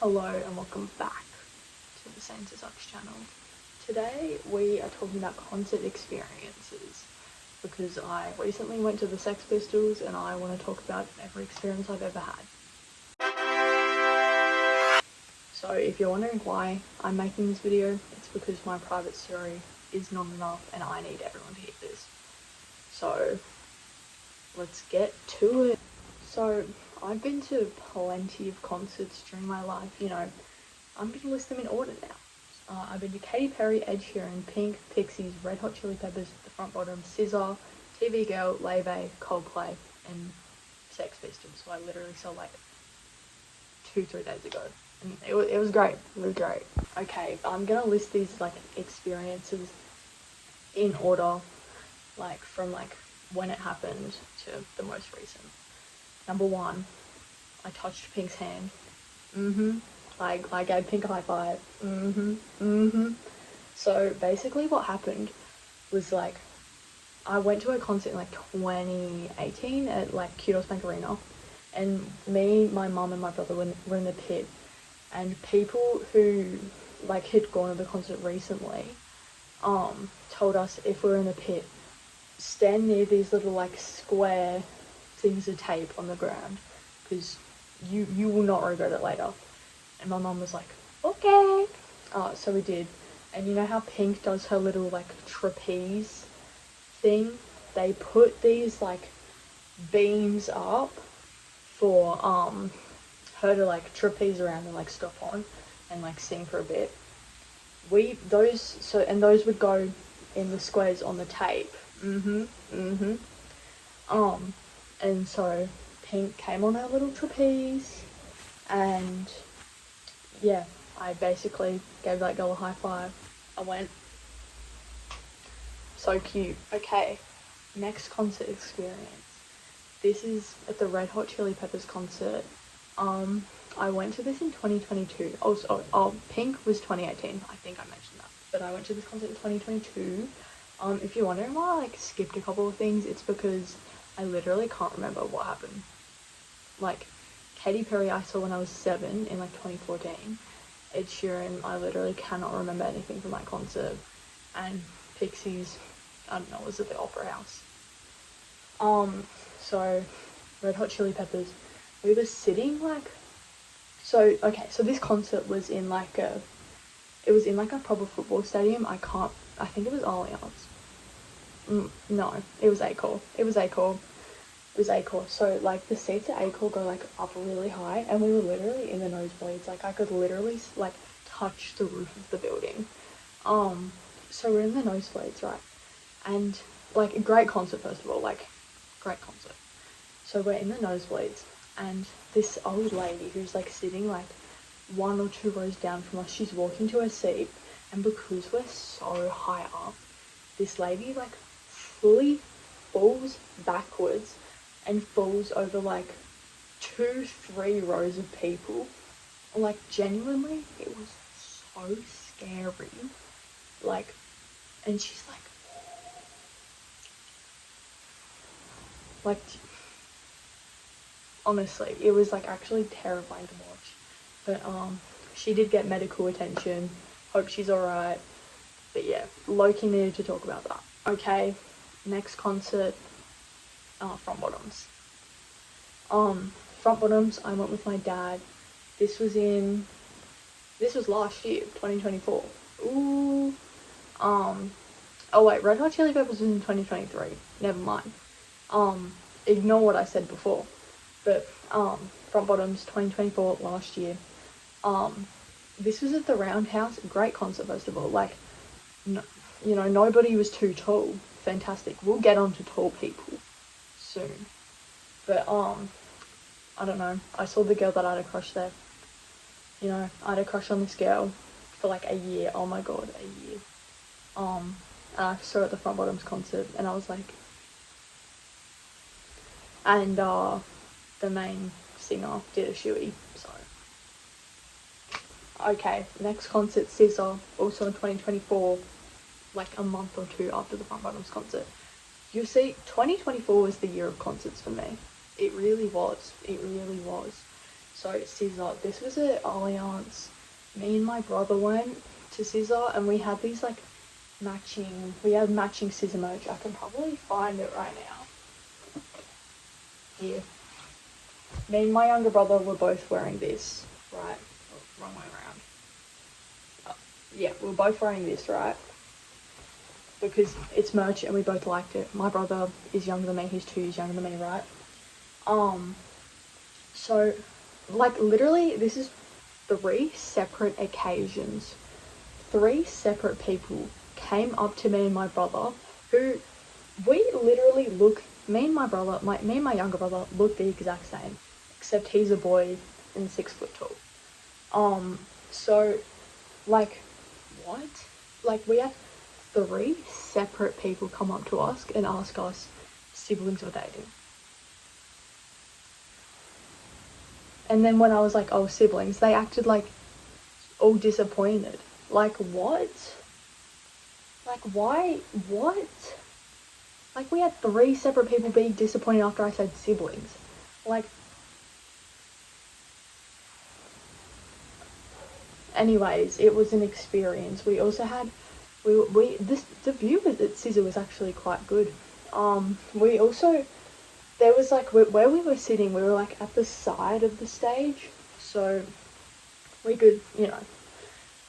Hello and welcome back to the Saints of Such channel. Today we are talking about concert experiences because I recently went to the Sex Pistols and I want to talk about every experience I've ever had. So if you're wondering why I'm making this video, it's because my private story is not enough and I need everyone to hear this. So let's get to it. So I've been to plenty of concerts during my life, I'm going to list them in order now. I've been to Katy Perry, Ed Sheeran, Pink, Pixies, Red Hot Chili Peppers, The Front Bottom, SZA, TV Girl, Leve, Coldplay, and Sex Pistols. So I literally saw like 2-3 days ago. And it was great. It was great. Okay, I'm going to list these like experiences in order, like from like when it happened to the most recent. Number 1, I touched Pink's hand. I gave Pink a high five. So basically what happened was like, I went to a concert in like 2018 at like Kudos Bank Arena, and me, my mum and my brother were in the pit, and people who like had gone to the concert recently told us if we were in the pit, stand near these little like square things of tape on the ground because you will not regret it later. And my mum was like, okay. So we did. And you know how Pink does her little like trapeze thing? They put these like beams up for her to like trapeze around and like stop on and like sing for a bit. Those would go in the squares on the tape. And so Pink came on her little trapeze, and yeah, I basically gave that girl a high five. I went, so cute. Okay, next concert experience. This is at the Red Hot Chili Peppers concert. I went to this in 2022. Pink was 2018. I think I mentioned that. But I went to this concert in 2022. If you're wondering why I like skipped a couple of things, it's because I literally can't remember what happened. Like, Katy Perry I saw when I was 7 in like 2014. Ed Sheeran, I literally cannot remember anything from that concert. And Pixies, I don't know, was at the Opera House. So Red Hot Chili Peppers, we were sitting like, so this concert was in like a proper football stadium. I think it was Allianz. No, it was Accor. So like the seats at Accor go like up really high, and we were literally in the nosebleeds. Like I could literally like touch the roof of the building. So we're in the nosebleeds, right? And like a great concert, first of all, like great concert. So we're in the nosebleeds, and this old lady who's like sitting like 1 or 2 rows down from us, she's walking to her seat, and because we're so high up, this lady like fully falls backwards and falls over like 2-3 rows of people. Like genuinely, it was so scary. Like, and she's like honestly, it was like actually terrifying to watch. But she did get medical attention. Hope she's alright. But yeah, low-key needed to talk about that. Okay, next concert, Front Bottoms. Front Bottoms, I went with my dad. This was last year, 2024. Ooh. Oh wait, Red Hot Chili Peppers was in 2023. Never mind. Ignore what I said before. But, Front Bottoms, 2024, last year. This was at the Roundhouse. Great concert, first of all. Like, nobody was too tall. Fantastic. We'll get on to tall people soon. But, I don't know. I saw the girl that I had a crush there. I had a crush on this girl for like a year. Oh my god, a year. And I saw her at the Front Bottoms concert, and I was like, and the main singer did a shoey, so. Okay, next concert, SZA, also in 2024, like a month or 2 after the Front Bottoms concert. You see, 2024 was the year of concerts for me. It really was. So Scissor, this was at Allianz. Me and my brother went to Scissor and we had these like we had matching scissor merch. I can probably find it right now. Here. Me and my younger brother were both wearing this, right? Oh, wrong way around. Oh, yeah, we were both wearing this, right? Because it's merch and we both liked it. My brother is younger than me, he's 2 years younger than me, right? So, like, literally, this is 3 separate occasions. 3 separate people came up to me and my brother, who we literally look, me and my younger brother look the exact same, except he's a boy and 6 foot tall. So, like, what? Like, we had 3 separate people come up to us and ask us siblings were dating. And then when I was like, oh, siblings, they acted like all disappointed. Like, what? Like, why? What? Like, we had 3 separate people being disappointed after I said siblings. Like, anyways, it was an experience. We also had, the view at Scissor was actually quite good. We also, there was like, where we were sitting, we were like at the side of the stage, so we could,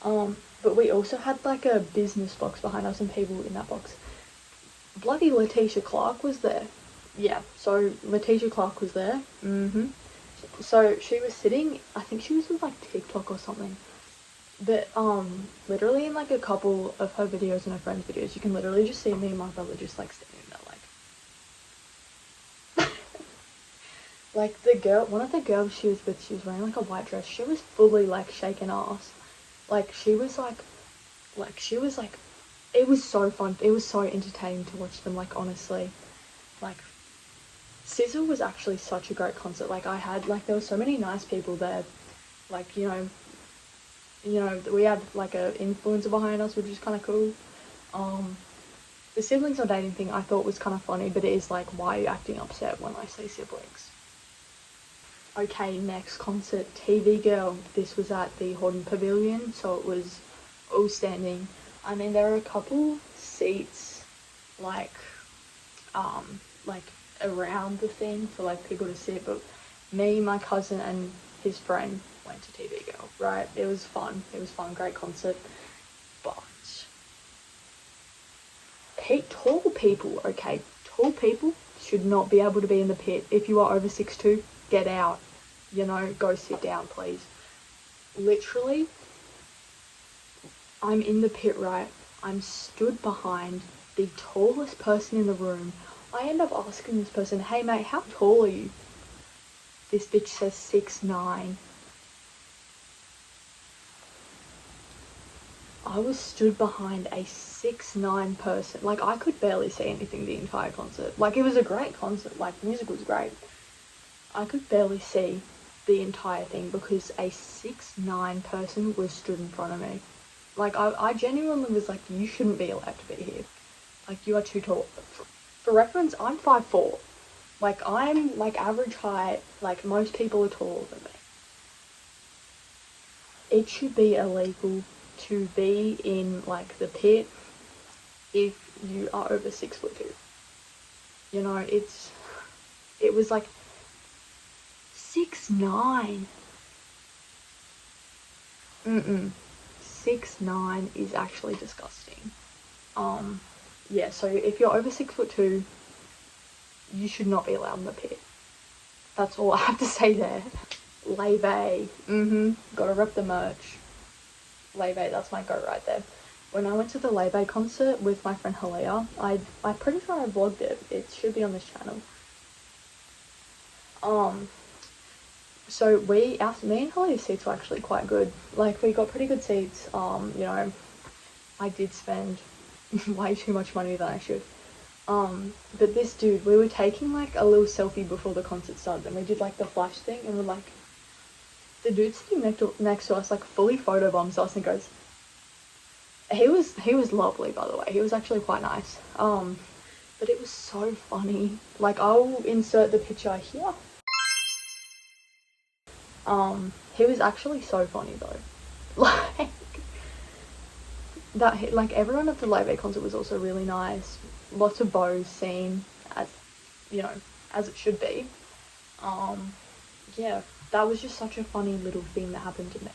but we also had like a business box behind us and people in that box. Bloody Letitia Clark was there. Yeah, so Letitia Clark was there. So she was sitting, I think she was with like TikTok or something. But literally in like a couple of her videos and her friends' videos, you can literally just see me and my brother just like standing there like like the girl, one of the girls she was with, she was wearing like a white dress. She was fully like shaking ass. Like she was like it was so fun. It was so entertaining to watch them, like honestly. Like Scissor was actually such a great concert. Like I had like there were so many nice people there. Like, we had like a influencer behind us, which is kind of cool. The siblings not dating thing I thought was kind of funny, but it is like, why are you acting upset when I say siblings? Okay, next concert, TV Girl. This was at the Horden Pavilion, so it was all standing. I mean, there were a couple seats like around the thing for like people to sit, but me, my cousin, and his friend went to TV Girl, right? It was fun, great concert. But tall people, okay, tall people should not be able to be in the pit. If you are over 6'2", get out, go sit down, please. Literally, I'm in the pit, right? I'm stood behind the tallest person in the room. I end up asking this person, hey mate, how tall are you? This bitch says 6'9". I was stood behind a 6'9" person. Like, I could barely see anything the entire concert. Like, it was a great concert. Like, the music was great. I could barely see the entire thing because a 6'9" person was stood in front of me. Like, I genuinely was like, you shouldn't be allowed to be here. Like, you are too tall. For reference, I'm 5'4". Like, I'm, like, average height. Like, most people are taller than me. It should be illegal to be in, like, the pit if you are over 6'2". It was, like, 6'9". 6'9" is actually disgusting. Yeah, so if you're over 6'2", you should not be allowed in the pit. That's all I have to say there. Lave. Gotta rep the merch. Lave, that's my go right there. When I went to the Lave concert with my friend Halia, I'm pretty sure I vlogged it. It should be on this channel. So me and Halia's seats were actually quite good. Like, we got pretty good seats. I did spend way too much money than I should. But this dude, we were taking like a little selfie before the concert started, and we did like the flash thing, and we're like, the dude sitting next to us like fully photobombs us and goes, he was lovely, by the way. He was actually quite nice. But it was so funny. Like, I'll insert the picture here. He was actually so funny though. Like that, like everyone at the Live Aid concert was also really nice. Lots of bows seen, as you know, as it should be. Yeah, that was just such a funny little thing that happened to me.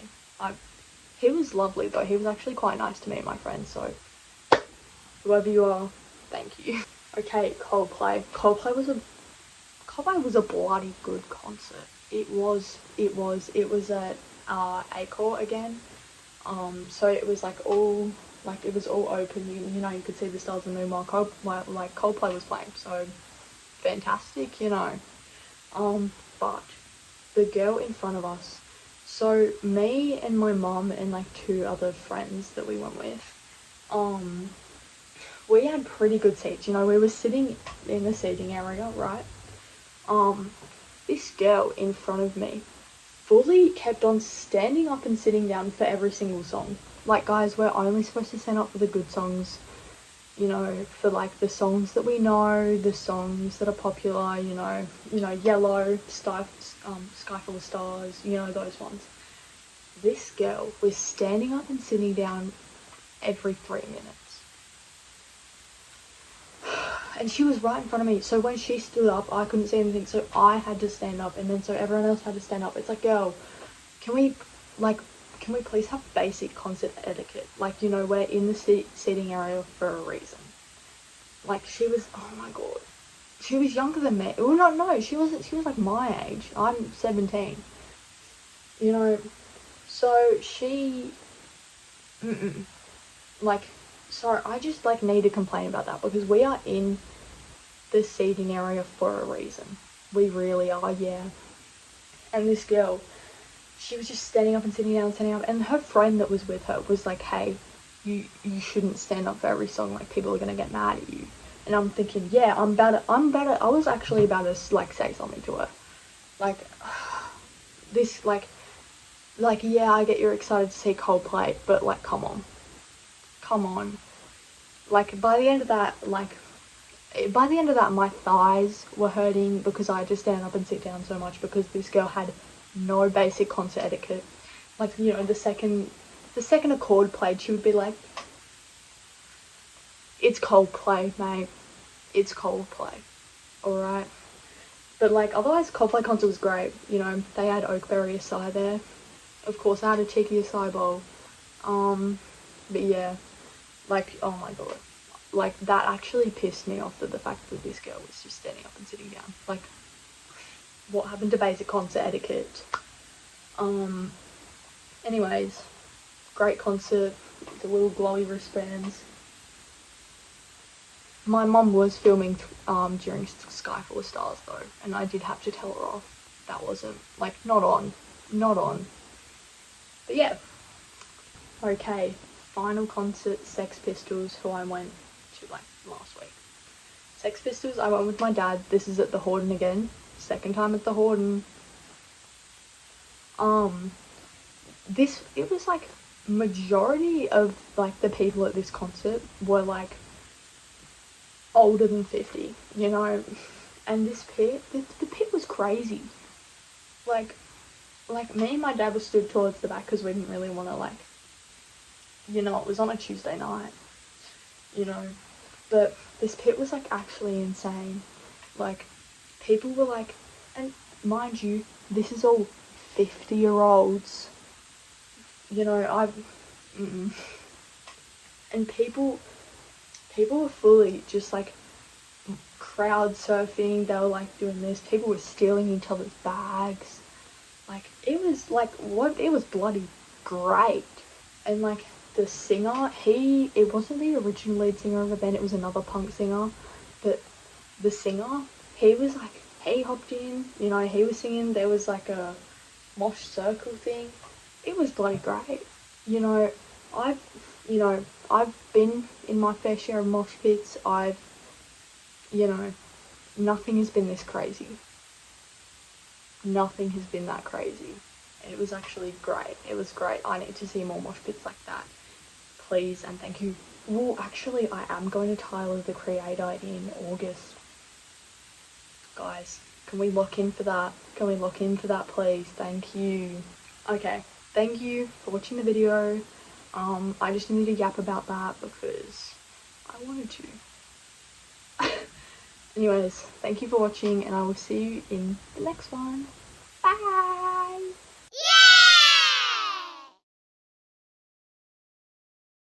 He was lovely though. He was actually quite nice to me and my friends. So whoever you are, thank you. Okay, Coldplay. Coldplay was a bloody good concert. It was at Acor again. So it was like it was all open. You know, you could see the stars and the moon while Coldplay was playing. So fantastic, you know. But the girl in front of us. So me and my mum and like 2 other friends that we went with, we had pretty good seats. You know, we were sitting in the seating area, right? This girl in front of me fully kept on standing up and sitting down for every single song. Like, guys, we're only supposed to stand up for the good songs, you know, for like the songs that we know, the songs that are popular, you know, Yellow, Sky Full of Stars, you know, those ones. This girl was standing up and sitting down every 3 minutes. And she was right in front of me, so when she stood up, I couldn't see anything, so I had to stand up, and then so everyone else had to stand up. It's like, girl, can we please have basic concert etiquette? Like, you know, we're in the seating area for a reason. Like, she was, oh my god, she was younger than me. Well, no, she was like my age. I'm 17. You know, so she, like, sorry, I just like need to complain about that because we are in the seating area for a reason. We really are, yeah. And this girl, she was just standing up and sitting down, and her friend that was with her was like, hey, you shouldn't stand up for every song, like people are gonna get mad at you. And I'm thinking, yeah, I was actually about to like say something to her. Like, this, like, yeah, I get you're excited to see Coldplay, but like, come on. Like, by the end of that, my thighs were hurting because I had to stand up and sit down so much because this girl had no basic concert etiquette. Like, you know, the second a chord played, she would be like, it's Coldplay, mate. It's Coldplay. Alright? But, like, otherwise, Coldplay concert was great. You know, they had Oakberry acai there. Of course, I had a cheeky acai bowl. But yeah, like, oh my god. Like, that actually pissed me off, that the fact that this girl was just standing up and sitting down. Like, what happened to basic concert etiquette? Anyways, great concert, the little glowy wristbands. My mum was filming during Sky Full of Stars though, and I did have to tell her off. That wasn't, like, not on. But yeah. Okay, final concert, Sex Pistols, who I went to like last week. Sex Pistols, I went with my dad. This is at the Horden again. Second time at the Horden. It was like majority of like the people at this concert were like older than 50, you know, and this pit, the pit was crazy. Like me and my dad were stood towards the back because we didn't really want to, like, you know, it was on a Tuesday night, you know, but this pit was like actually insane. Like, people were like, and mind you, this is all 50-year-olds, you know, and people were fully just like crowd surfing. They were like doing this. People were stealing each other's bags. Like, it was like, what? It was bloody great. And like the singer, it wasn't the original lead singer of the band. It was another punk singer, but the singer, he was like, he hopped in. You know, he was singing. There was like a mosh circle thing. It was bloody great. You know, I've been in my fair share of mosh pits. You know, nothing has been this crazy. Nothing has been that crazy. It was actually great. It was great. I need to see more mosh pits like that. Please and thank you. Well, actually, I am going to Tyler, the Creator, in August. Guys, Can we lock in for that? Can we lock in for that, please? Thank you. Okay, thank you for watching the video. I just needed to yap about that because I wanted to. Anyways, thank you for watching and I will see you in the next one. Bye!